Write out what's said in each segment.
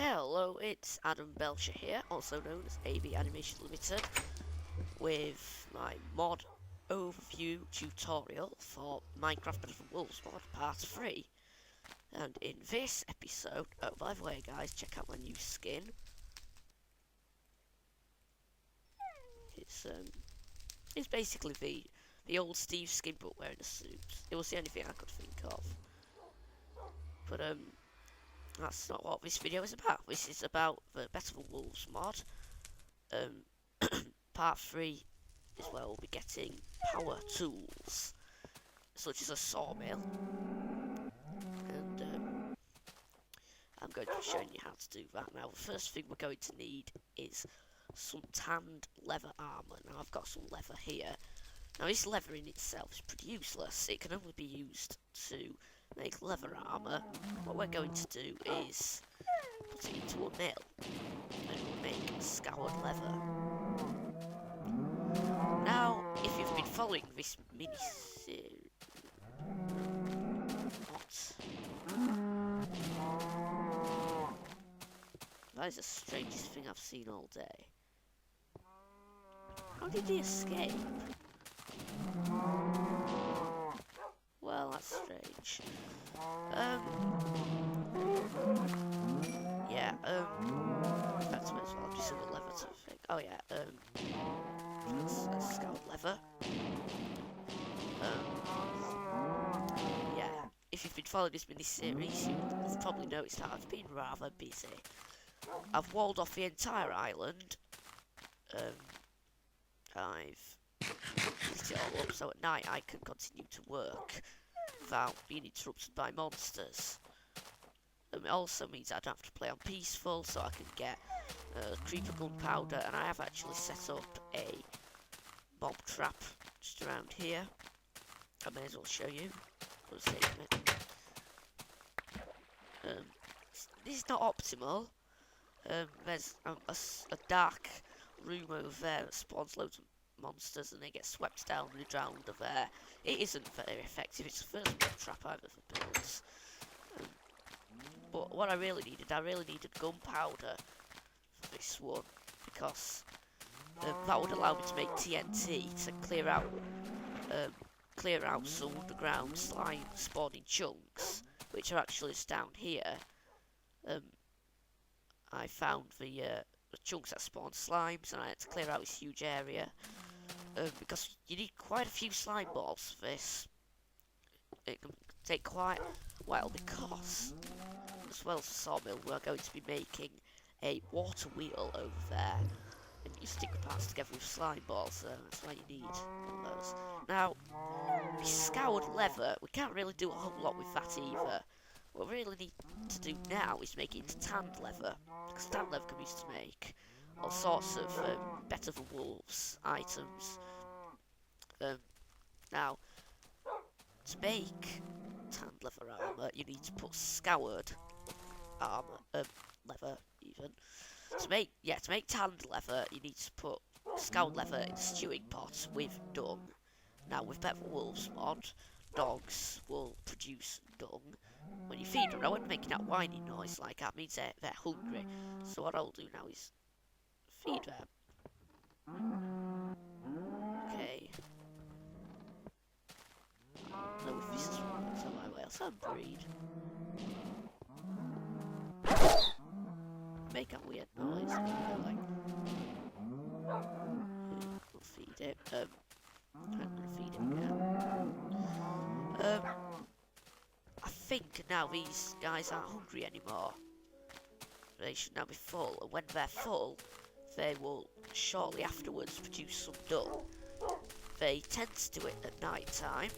Hello, it's Adam Belcher here, also known as AB Animation Limited, with my mod overview tutorial for Minecraft Battle for Wolves mod part 3. And in this episode, oh by the way guys, check out my new skin. It's basically the old Steve skin but wearing a suit. It was the only thing I could think of. But that's not what this video is about. This is about the Battle for Wolves mod. Part 3 is where we'll be getting power tools, such as a sawmill. And I'm going to be showing you how to do that. Now, the first thing we're going to need is some tanned leather armour. Now, I've got some leather here. Now, this leather in itself is pretty useless. It can only be used to make leather armour. What we're going to do is put it into a mill and we'll make scoured leather. Now, if you've been following this mini-series... What? That is the strangest thing I've seen all day. How did he escape? Well, that's strange. Yeah, that's might as well do some leather to think. Oh yeah, that's scoured leather. Yeah, if you've been following this mini-series, you've probably noticed that I've been rather busy. I've walled off the entire island. I've lit it all up so at night I can continue to work without being interrupted by monsters. It also means I don't have to play on peaceful, so I can get creeper gunpowder, and I have actually set up a mob trap just around here. I may as well show you. This is not optimal. There's a dark room over there that spawns loads of monsters and they get swept down and drowned under there. It isn't very effective. It's the first mob trap I've ever built. But what I really needed gunpowder for this one, because that would allow me to make TNT to clear out some underground slime spawning chunks, which are actually just down here. I found the chunks that spawn slimes, and I had to clear out this huge area because you need quite a few slime balls for this. It can take quite a while because, as well as the sawmill, we're going to be making a water wheel over there, and you stick the parts together with slime balls, so that's why you need one of those. Now, the scoured leather, we can't really do a whole lot with that either. What we really need to do now is make it into tanned leather, because tanned leather can be used to make all sorts of Better for Wolves items. Now, to make tanned leather armour, you need to put scoured armour, leather even. To make tanned leather, you need to put scoured leather in a stewing pot with dung. Now, with Better for Wolves mod, dogs will produce dung when you feed them. Now, when making that whining noise like that means they're hungry. So what I'll do now is feed them. Okay. No, if this is wrong, so I will some breed. Make a weird noise. Like, we'll feed it. I'm gonna feed him again. I think now these guys aren't hungry anymore. They should now be full, and when they're full, they will shortly afterwards produce some dung. They tend to do it at night time.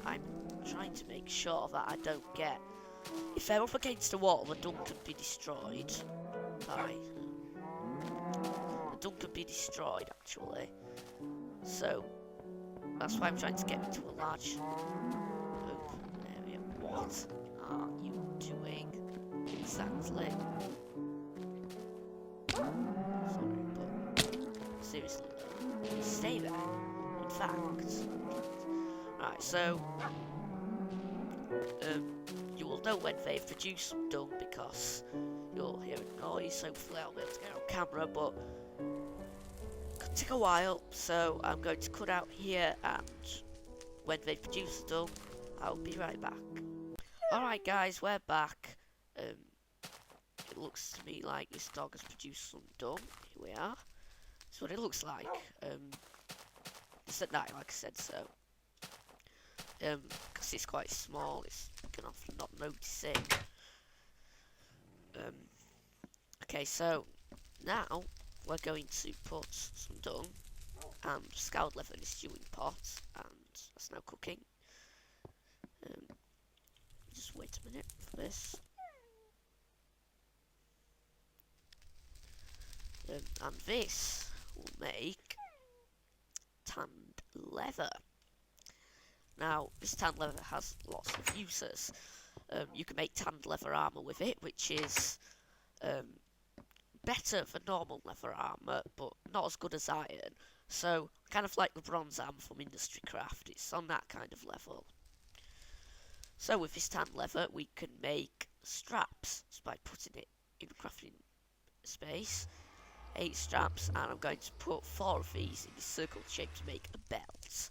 I'm trying to make sure that I don't get... If they're up against a wall, the dung can be destroyed by... The dung can be destroyed, actually. So, that's why I'm trying to get into a large open area. What are you doing? Exactly. Sorry, but seriously, stay there. In fact, right. So, you will know when they've produced some dung because guys. Hopefully I'll be able to get on camera, but it could take a while, so I'm going to cut out here, and when they produce the done, I'll be right back. Alright guys, we're back. It looks to me like this dog has produced some dung. Here we are. That's what it looks like. It's at night, like I said, so. Because it's quite small, it's gonna often not notice it. Okay, so now we're going to put some dung and scoured leather in a stewing pot, and that's now cooking. Just wait a minute for this. And this will make tanned leather. Now, this tanned leather has lots of uses. You can make tanned leather armour with it, which is better than normal leather armour, but not as good as iron. So, kind of like the bronze armour from Industry Craft, it's on that kind of level. So, with this tanned leather, we can make straps just by putting it in the crafting space. 8 straps, and I'm going to put 4 of these in this circle shape to make a belt.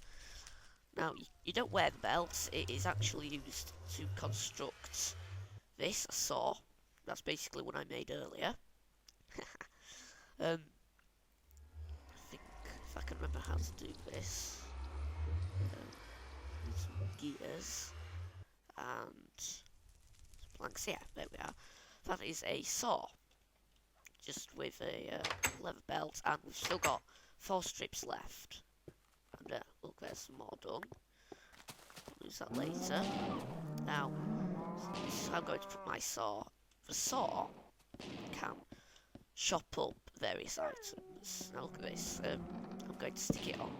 Now, you don't wear the belts, it is actually used to construct this, a saw. That's basically what I made earlier. I think if I can remember how to do this. Some gears and some planks. Yeah, there we are. That is a saw, just with a leather belt, and we've still got 4 strips left. And look, there's some more done. I'll use that later. Now, I'm going to put my saw. The saw can chop up various items. Now look at this. I'm going to stick it on.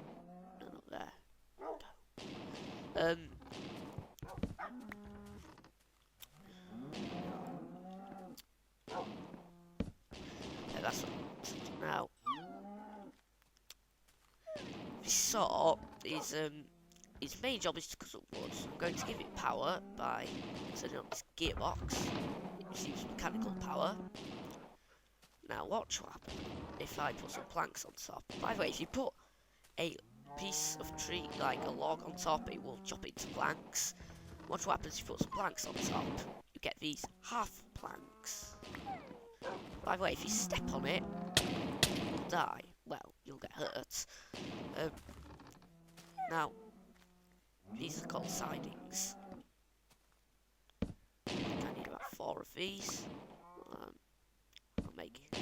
No, not there. Yeah, that's what now. This saw is its main job is to cut up wood. I'm going to give it power by turning on this gearbox. It receives mechanical power. Now watch what happens if I put some planks on top. By the way, if you put a piece of tree, like a log on top, it will chop into planks. Watch what happens if you put some planks on top. You get these half planks. By the way, if you step on it, you'll die. Well, you'll get hurt. Now, these are called sidings. I need about 4 of these. I'll make 8.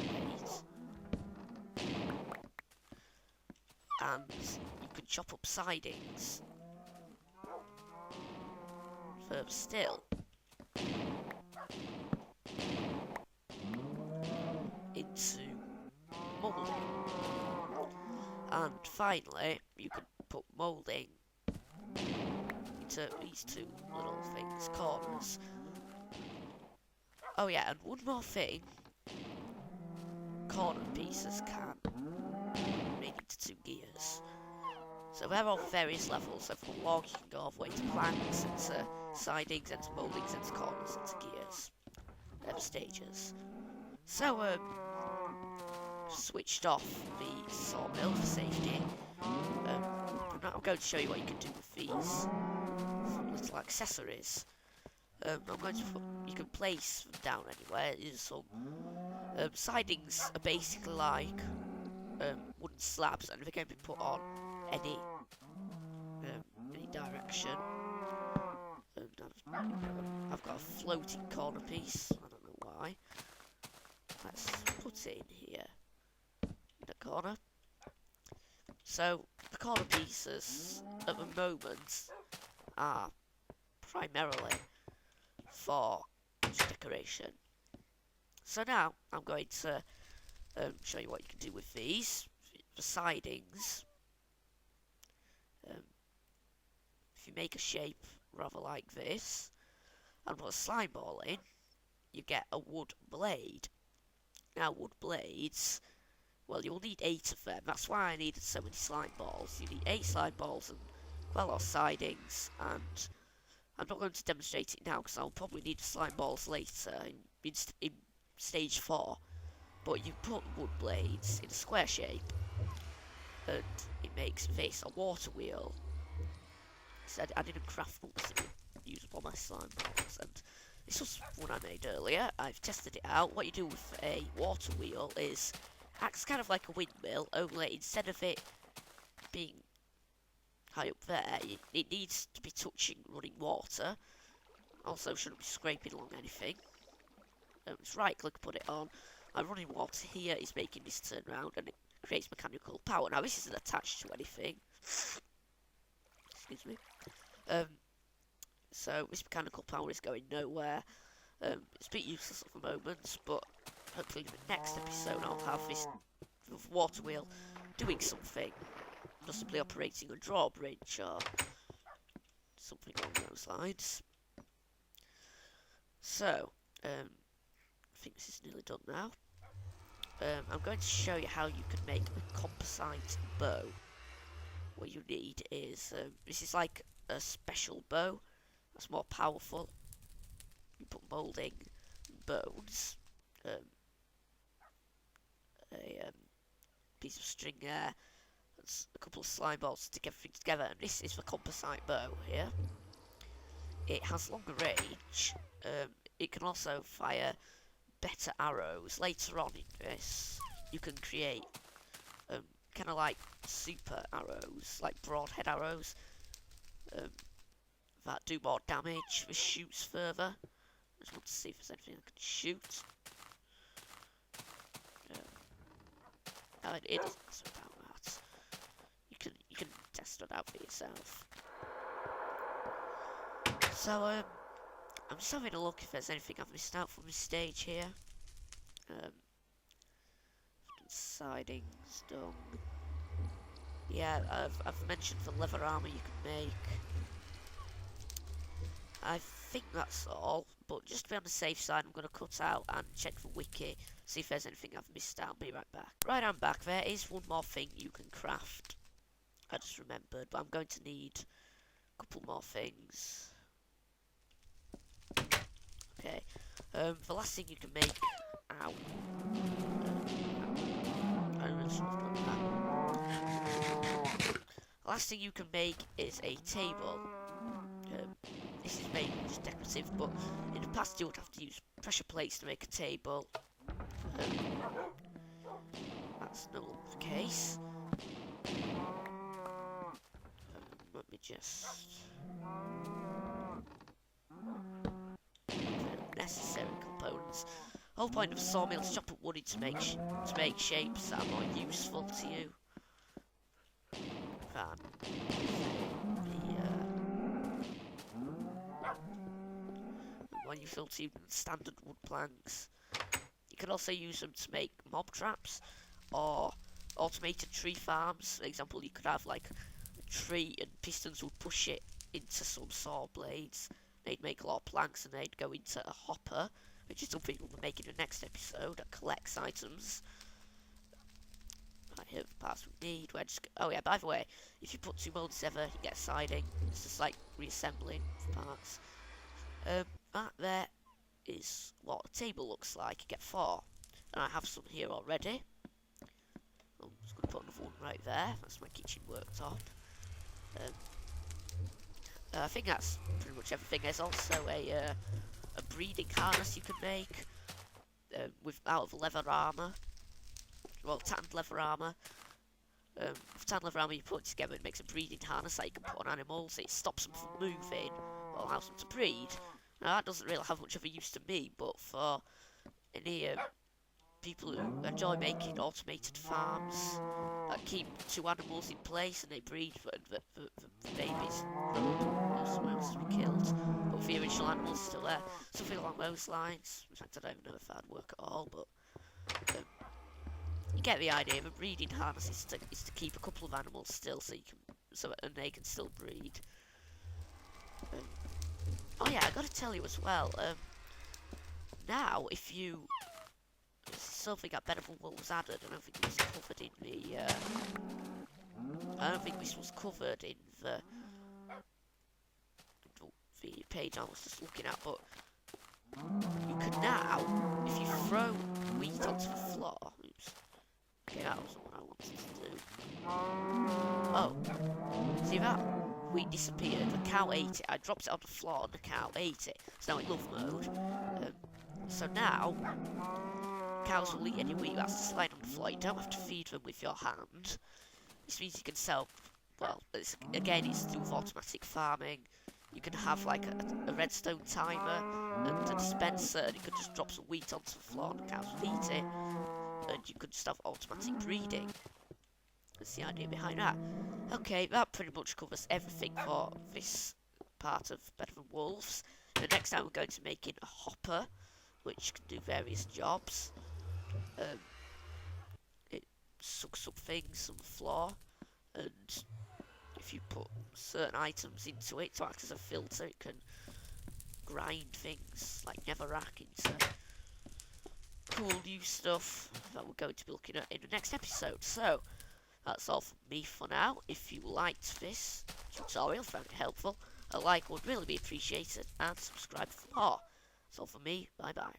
And you can chop up sidings. Further still, into moulding. And finally, you can put moulding into these 2 little things, corners. Oh yeah, and one more thing. Corner pieces can make into 2 gears. So they're all various levels. So from log you can go all the way to planks, into sidings, into mouldings, into corners, into gears. They're the stages. So switched off the sawmill for safety. Now I'm going to show you what you can do with these little accessories. I'm going to put, you can place them down anywhere. There's some sidings are basically like wooden slabs, and they can be put on any direction. I've got a floating corner piece. I don't know why. Let's put it in here, in the corner. So the corner pieces at the moment are primarily for decoration. So now I'm going to show you what you can do with these. The sidings, if you make a shape rather like this and put a slime ball in, you get a wood blade. Now wood blades, well, you'll need 8 of them. That's why I needed so many slime balls. You need 8 slime balls and quite a lot of sidings, and I'm not going to demonstrate it now because I'll probably need the slime balls later in stage 4. but you put wood blades in a square shape, and it makes this a water wheel. So I didn't craft one to use all my slime balls, and this was one I made earlier. I've tested it out. What you do with a water wheel is acts kind of like a windmill, only instead of it being high up there, it needs to be touching running water. Also, shouldn't be scraping along anything. Just right click, put it on. My running water here is making this turn round, and it creates mechanical power. Now, this isn't attached to anything. Excuse me. So this mechanical power is going nowhere. It's a bit useless at the moment, but hopefully in the next episode I'll have this water wheel doing something. Not simply operating a drawbridge or something along those lines. So, I think this is nearly done now. I'm going to show you how you can make a composite bow. What you need is, this is like a special bow that's more powerful. You put moulding, bones, a piece of string there, and a couple of slime balls to stick everything together, and this is the composite bow here. It has longer range. It can also fire better arrows. Later on in this, you can create kind of like super arrows, like broadhead arrows, that do more damage. This shoots further. I just want to see if there's anything I can shoot. It isn't so about that. You can test it out for yourself. So I'm just having a look if there's anything I've missed out from this stage here. Sidings done. Yeah, I've mentioned the leather armor you can make. I think that's all, but just to be on the safe side, I'm going to cut out and check the wiki, see if there's anything I've missed out. Be right back. Right, I'm back. There is one more thing you can craft. I just remembered, but I'm going to need a couple more things. Okay, the last thing you can make. Ow. I really should have done that. The last thing you can make is a table. This is mainly just decorative, but in the past you would have to use pressure plates to make a table. That's no longer the case. Let me just... necessary components. The whole point of sawmill is chop up wood to make shapes that are more useful to you than when you fill to standard wood planks. You can also use them to make mob traps or automated tree farms. For example, you could have like a tree and pistons would push it into some saw blades. They'd make a lot of planks and they'd go into a hopper, which is something we'll make in the next episode that collects items. Right, here are the parts we need. Oh yeah, by the way, if you put two molds together, you get a siding. It's just like reassembling parts. That there is what a table looks like. You get 4, and I have some here already. I'm just going to put another one right there. That's my kitchen worktop. I think that's pretty much everything. There's also a breeding harness you can make out of leather armor. Well, tanned leather armor. With tanned leather armor, you put it together, it makes a breeding harness that you can put on animals. It stops them from moving, or allows them to breed. Now, that doesn't really have much of a use to me, but for any people who enjoy making automated farms that keep 2 animals in place and they breed, the babies grow somewhere else to be killed, but the original animals still there. Something along those lines. In fact, I don't even know if that'd work at all, but you get the idea. The breeding harness is to keep a couple of animals still, and they can still breed. Oh yeah, I gotta tell you as well. Now, if you something that better than what was added, I don't think it was covered in the. I don't think this was covered in the page I was just looking at, but you can now, if you throw wheat onto the floor, cows, what I wanted to do. Oh, see that? Wheat disappeared, the cow ate it, I dropped it on the floor and the cow ate it. So now in love mode. So now, cows will eat any wheat that's lying on the floor. You don't have to feed them with your hand. This means you can sell, well, again, it's through automatic farming. You can have like a redstone timer and a dispenser, and you could just drop some wheat onto the floor and the cows will eat it. And you could just have automatic breeding. That's the idea behind that. Okay, that pretty much covers everything for this part of Better Than Wolves. The next time we're going to make a hopper, which can do various jobs. It sucks up things on the floor, and if you put certain items into it to act as a filter, it can grind things like netherrack into cool new stuff that we're going to be looking at in the next episode. So, that's all from me for now. If you liked this tutorial, found it helpful, a like would really be appreciated, and subscribe for more. That's all from me, bye bye.